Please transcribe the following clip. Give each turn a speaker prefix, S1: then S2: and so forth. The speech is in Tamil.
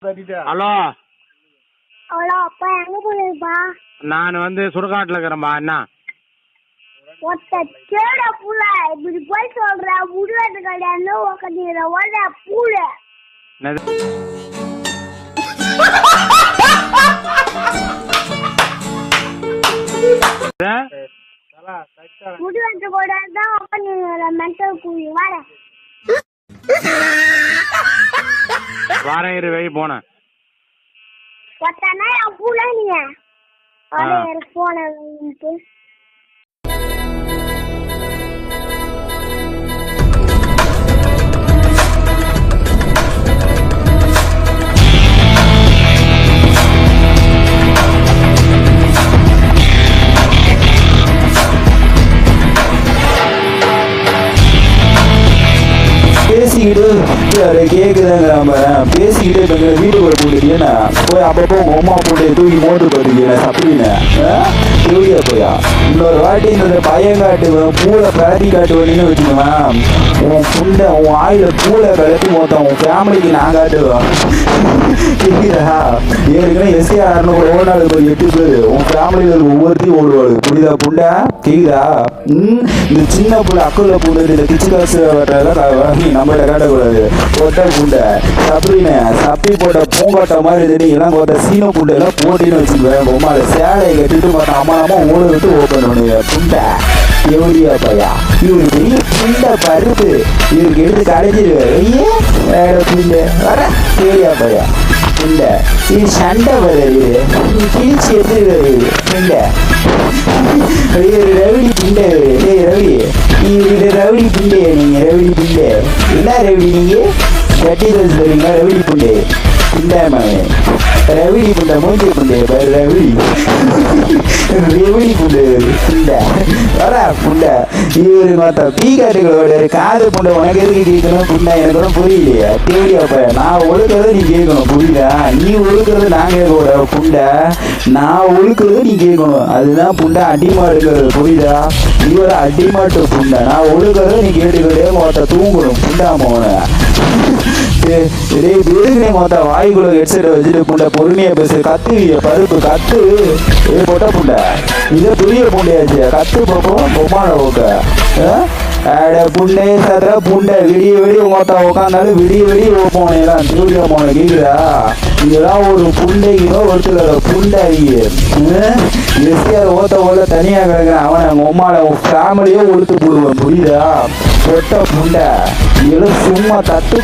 S1: ஹலோ
S2: ஹலோ அப்பா எங்க போயிருப்பா?
S1: நான் சுடுகாட்டில் இருக்கிறேன்பா. என்ன
S2: ஒத்த கேட புள்ள இப்படி போய் சொல்ற முடிவாட்டு கல்யாணம் உட்காந்துக்கிற ஓட பூல முடிவாட்டு கூட தான் உட்காந்துக்கிற மென்டல் கூலி வாட
S1: வாரம் இரு வை போனேன்
S2: ஒத்தனா என் பூல நீங்க போன
S3: பேசிக்கிட்டு கேக்குதாங்கிறாம பேசிக்கிட்டு இப்போ வீட்டுக்குள்ள போட்டுட்டீங்கன்னா போய் அப்பப்போ உங்க அம்மா போட்டு தூக்கி மோட்டு போட்டுக்கீங்க அப்படின்னு தூக்கியா போயா இன்னொரு வாட்டி இந்த பையன் காட்டுவேன் பூளை கலட்டி காட்டுவேன்னு வச்சுக்குவேன் உன் புண்டை உன் ஆயில பூளை கலட்டி மொத்தம் உன் ஃபேமிலிக்கு நான் காட்டுவேன் கேக்குதா ஏற்கனவே எஸ்ஏஆர்னு ஒரு ஓடாளுக்கு ஒரு 8 பேர் உன் ஃபேமிலியில் ஒவ்வொருத்தையும் ஓடுவாள் புரியுதா புண்டை கேக்குதா இந்த சின்ன புள்ள அக்குள்ள பூண்டு இந்த கிச்சு காசு வர்றதெல்லாம் நம்மகிட்ட காட்டக்கூடாது கொட்டை பூண்டை சப்ரீனை சப்பி போட்ட பூங்காட்ட மாதிரி தெரியுங்களா கொட்ட சீன பூண்டெல்லாம் போட்டின்னு வச்சுக்குவேன் உமால சேலையை கட்டிட்டு பார்த்தா அம்மா அம்மா ஓட விட்டு ஓப்பன் பண்ணுங்க புண்டை எவரியா பையா இவரு பெரிய புண்டை பருப்பு இவருக்கு எடுத்து கடைஞ்சிருவாரு புண்டை வர சரியா பையா புண்டை இது சண்டை வருது கிழிச்சு எடுத்துருவாரு புண்டை ரவுடி புண்டை ரவுடி இது ரவுடி புண்டை நீங்க ரவுடி புண்டை என்ன ரவுடி நீங்க கட்டி தருவீங்க ரவுடி புண்டை புண்டாமே ரவுடி புண்டை மூஞ்சி புண்டை ரவுடி ரவுடி புண்டை புண்டை வர புண்டை இவரு மொத்தம் பீகாட்டுகளோட காது புண்டை உனக்கு எதுக்கு கேட்கணும் புண்டை எனக்கு ஒன்றும் புரியலையா தேவையாப்ப நான் ஒழுக்கிறத நீ கேட்கணும் புரியுதா நீ ஒழுக்கிறது நான் கேட்கக்கூடாது புண்டை நான் ஒழுக்கிறது நீ கேட்கணும் அதுதான் புண்டை அடிமா இருக்கிறது புரியுதா நீ ஒரு அடிமாட்டு புண்டை நான் ஒழுக்கிறத நீ கேட்டுக்கிட்டே மொத்த தூங்கணும் புண்டாம உன பேருக்குனே மொத்த வாய்க்குள்ள ஹெட்செட் வச்சுட்டு புண்டை பொறுமையா பேசு கத்துவிய பருப்பு கத்து போட்ட புண்டை இதை துரிய புண்டையாச்சு கத்து பார்ப்போம் பொம்மான போக்க புண்டை சதுர புண்டை விடிய மொத்த உட்காந்தாலும் விடிய போனேன் தூரிய போன கேக்குதா இதெல்லாம் ஒரு புண்டைக்கோ ஒருத்தர் புண்டை எஸ்ஆர் ஓத்த தனியா கிடக்குறேன் அவனை அவங்க உமால ஃபேமிலியோ ஒழுத்து போடுவேன் புரியுதா பொட்ட புண்டை இதெல்லாம் சும்மா தத்து